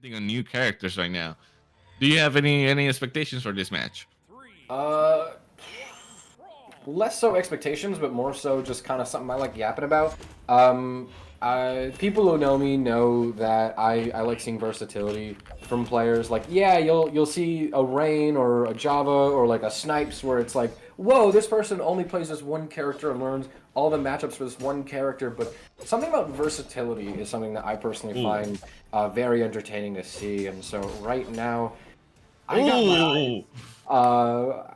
On new characters right now. Do you have any expectations for this match? Uh, Less so expectations, but more so just kind of something I like yapping about. People who know me know that I like seeing versatility from players. Like, yeah, you'll see a Ra1n or a Java or like a Snipes where it's like, whoa, this person only plays this one character and learns all the matchups for this one character. But something about versatility is something that I personally find very entertaining to see. And so right now, I got my eyes.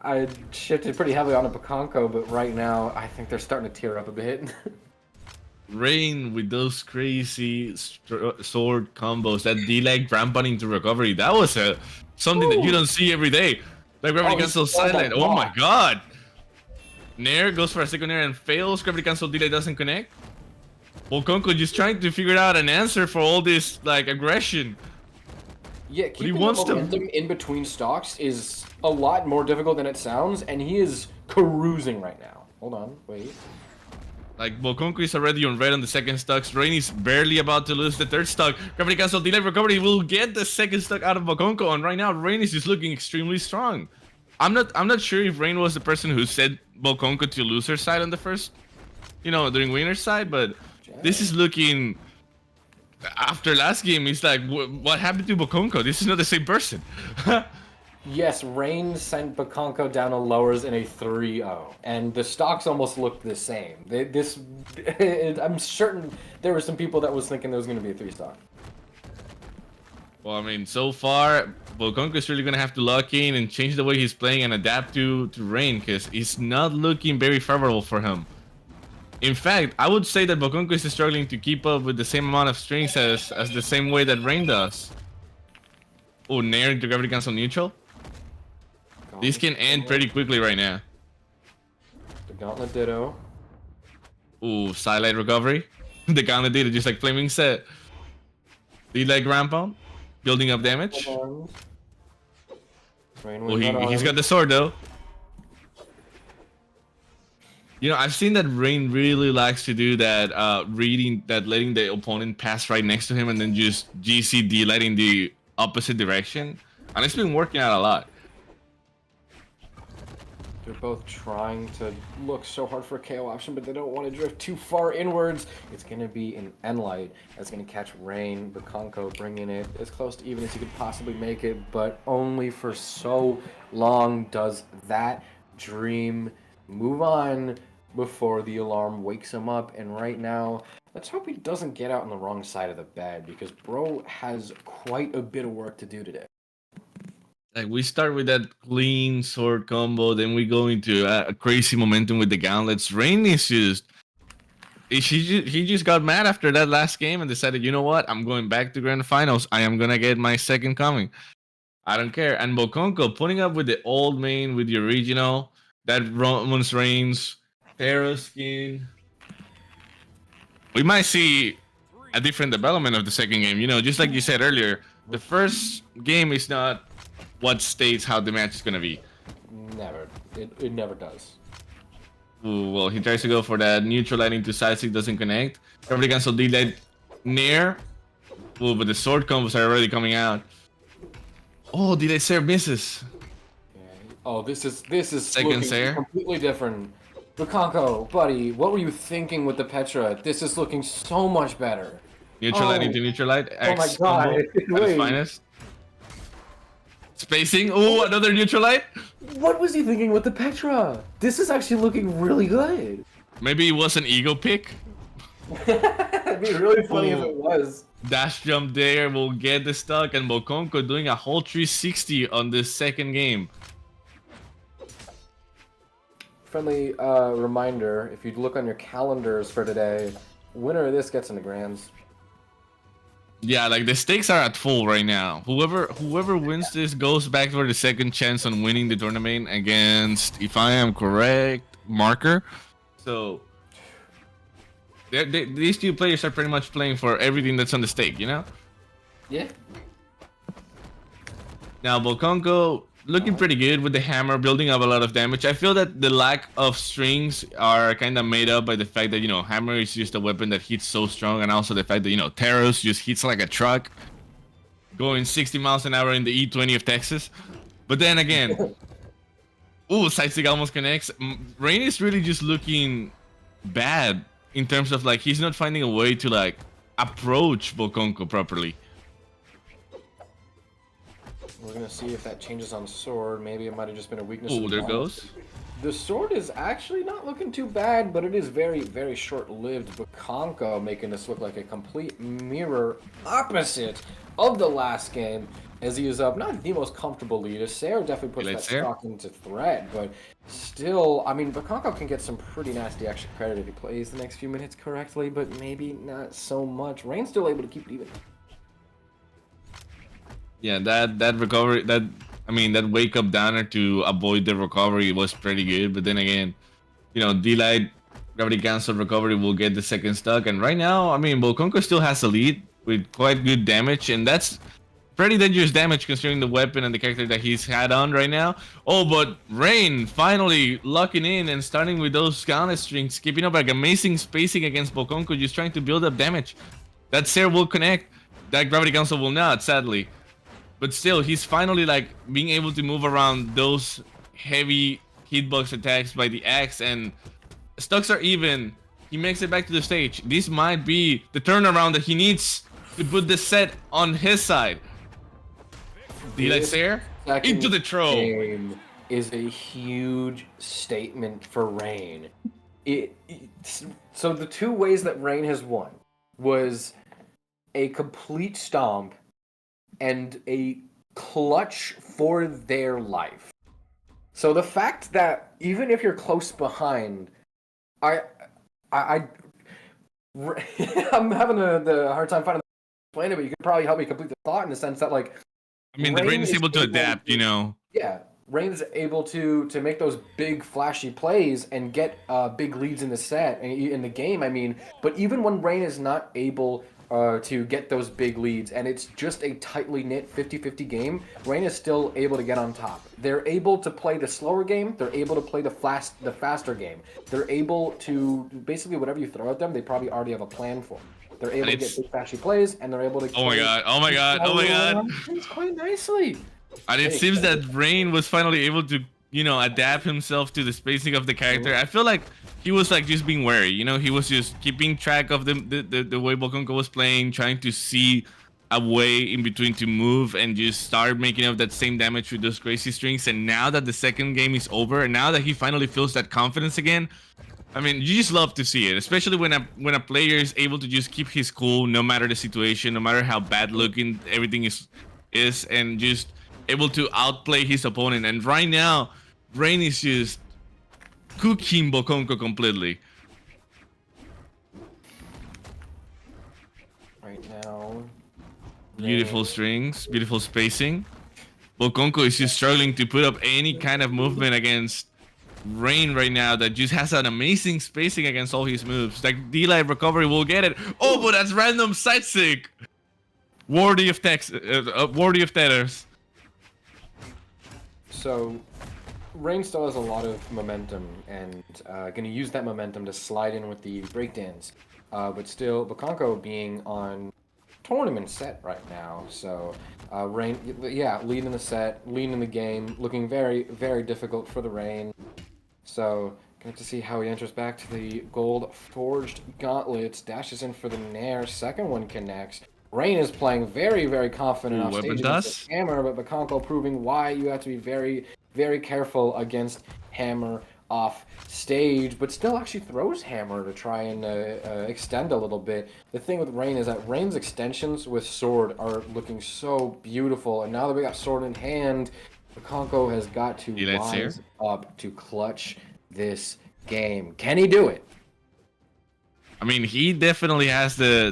I shifted pretty heavily on a Bokonko, but right now I think they're starting to tear up a bit. Ra1n with those crazy sword combos, that D-leg rampant into recovery, that was something that you don't see every day. Like gravity cancel silent. Oh my god! Nair goes for a second Nair and fails. Gravity cancel D-leg doesn't connect. Bokonko just trying to figure out an answer for all this like aggression. Yeah, keeping the momentum in between stocks is a lot more difficult than it sounds, and he is cruising right now. Hold on, wait. Like, Bokonko is already on red on the second stock. Ra1n is barely about to lose the third stock. Gravity cancel, delay recovery will get the second stock out of Bokonko, and right now Ra1n is just looking extremely strong. I'm not sure if Ra1n was the person who said Bokonko to loser side on the first, during winner side, but this is looking. After last game, it's like, what happened to Bokonko? This is not the same person. Yes, Ra1n sent Bokonko down to lowers in a 3-0, and the stocks almost looked the same. I'm certain there were some people that was thinking there was going to be a 3-stock. Well, I mean, so far, Bokonko is really going to have to lock in and change the way he's playing and adapt to Ra1n, because it's not looking very favorable for him. In fact, I would say that Bokonko is struggling to keep up with the same amount of strings as the same way that Ra1n does. Oh, Nair into gravity cancel neutral. This can end pretty quickly right now. The Gauntlet Ditto. Ooh, sidelight recovery. The Gauntlet Ditto just like flaming set. Lead leg rampant. Building up damage. Oh, he's got the sword though. I've seen that Ra1n really likes to do that, letting the opponent pass right next to him and then just GCD letting the opposite direction. And it's been working out a lot. They're both trying to look so hard for a KO option, but they don't want to drift too far inwards. It's going to be an N-Light that's going to catch Ra1n. Bokonko bringing it as close to even as he could possibly make it, but only for so long does that dream move on before the alarm wakes him up. And right now, let's hope he doesn't get out on the wrong side of the bed, because bro has quite a bit of work to do today. Like, we start with that clean sword combo, then we go into a crazy momentum with the gauntlets. Ra1n is just... He just got mad after that last game and decided, you know what? I'm going back to grand finals. I am going to get my second coming. I don't care. And Bokonko putting up with the old main, with the original, that Roman's Reigns, Terra skin. We might see a different development of the second game. Just like you said earlier, the first game is not what states how the match is gonna be. Never. It never does. Ooh, well, he tries to go for that neutral lighting to side 6, doesn't connect. Gravity cancel delayed near. Ooh, but the sword combos are already coming out. Oh, delayed serve misses. Yeah. Oh, this is second Sayer. Completely different. Bokonko, buddy, what were you thinking with the Petra? This is looking so much better. Neutral lighting to neutral light. Oh my god! At its finest. Spacing. Oh, another neutral light. What was he thinking with the Petra? This is actually looking really good. Maybe it was an ego pick. It'd be really funny if it was. Dash jump there will get the stock, and Bokonko doing a whole 360 on this second game. Friendly reminder, if you look on your calendars for today, winner of this gets in the grands. Yeah, like the stakes are at full right now. Whoever wins this goes back for the second chance on winning the tournament against, if I am correct, Marker. So these two players are pretty much playing for everything that's on the stake, Yeah. Now Bokonko looking pretty good with the hammer, building up a lot of damage. I feel that the lack of strings are kind of made up by the fact that, hammer is just a weapon that hits so strong, and also the fact that, Teros just hits like a truck. going 60 miles an hour in the E20 of Texas. But then again, ooh, sidestick almost connects. Ra1n is really just looking bad in terms of like he's not finding a way to like approach Bokonko properly. We're gonna see if that changes on sword. Maybe it might have just been a weakness. Oh, there goes. The sword is actually not looking too bad, but it is very, very short-lived. Bokonko making this look like a complete mirror opposite of the last game, as he is up not the most comfortable lead. Sarah definitely puts that stock into threat, but still, I mean, Bokonko can get some pretty nasty extra credit if he plays the next few minutes correctly, but maybe not so much. Ra1n's still able to keep it even. Yeah, that recovery, that wake up downer to avoid the recovery was pretty good. But then again, D-Light gravity cancel recovery will get the second stock. And right now, I mean, Bokonko still has a lead with quite good damage, and that's pretty dangerous damage considering the weapon and the character that he's had on right now. Oh, but Ra1n finally locking in and starting with those counter strings, keeping up like amazing spacing against Bokonko, just trying to build up damage. That Sarah will connect. That gravity cancel will not, sadly. But still, he's finally like being able to move around those heavy hitbox attacks by the axe, and stocks are even. He makes it back to the stage. This might be the turnaround that he needs to put the set on his side. D-Light Sarah into the throw. Game is a huge statement for Ra1n. So the two ways that Ra1n has won was a complete stomp and a clutch for their life. So the fact that even if you're close behind, I'm having the hard time finding the explain it, but you could probably help me complete the thought in the sense that like, I mean, the Ra1n is able to adapt, Yeah, Ra1n is able to make those big flashy plays and get big leads in the set and in the game. I mean, but even when Ra1n is not able to get those big leads, and it's just a tightly knit 50-50 game, Ra1n is still able to get on top. They're able to play the slower game, they're able to play the faster game. They're able to, basically whatever you throw at them, they probably already have a plan for. They're able to get big flashy plays, and they're able to... Oh my god. It's quite nicely. And it seems that Ra1n was finally able to, adapt himself to the spacing of the character. I feel like he was like just being wary, he was just keeping track of the way Bokonko was playing, trying to see a way in between to move and just start making up that same damage with those crazy strings. And now that the second game is over, and now that he finally feels that confidence again, I mean, you just love to see it, especially when a player is able to just keep his cool no matter the situation, no matter how bad looking everything is, and just able to outplay his opponent. And right now, Ra1n is just cooking Bokonko completely. Right now, beautiful strings, beautiful spacing. Bokonko is just struggling to put up any kind of movement against Ra1n right now, that just has an amazing spacing against all his moves. Like D-Light recovery will get it. Oh, but that's random side stick. Worthy of tethers. So Ra1n still has a lot of momentum, and going to use that momentum to slide in with the breakdance. But still, Bokonko being on tournament set right now, so Ra1n, yeah, leading the set, leading the game, looking very, very difficult for the Ra1n. So going to see how he enters back to the gold forged gauntlets, dashes in for the nair, second one connects. Ra1n is playing very, very confident off stage against Hammer, but Bokonko proving why you have to be very, very careful against Hammer off stage, but still actually throws Hammer to try and extend a little bit. The thing with Ra1n is that Ra1n's extensions with sword are looking so beautiful, and now that we got sword in hand, Bokonko has got to rise up to clutch this game. Can he do it? I mean, he definitely has the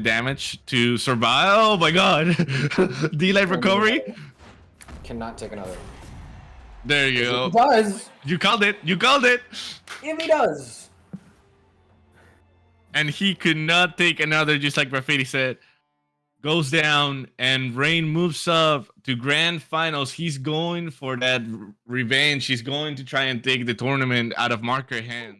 damage to survive. Oh my god. D-Light recovery. Cannot take another. There you go. He does. You called it. You called it. If he does. And he could not take another, just like Graffiti said. Goes down, and Ra1n moves up to grand finals. He's going for that revenge. He's going to try and take the tournament out of Marker hand.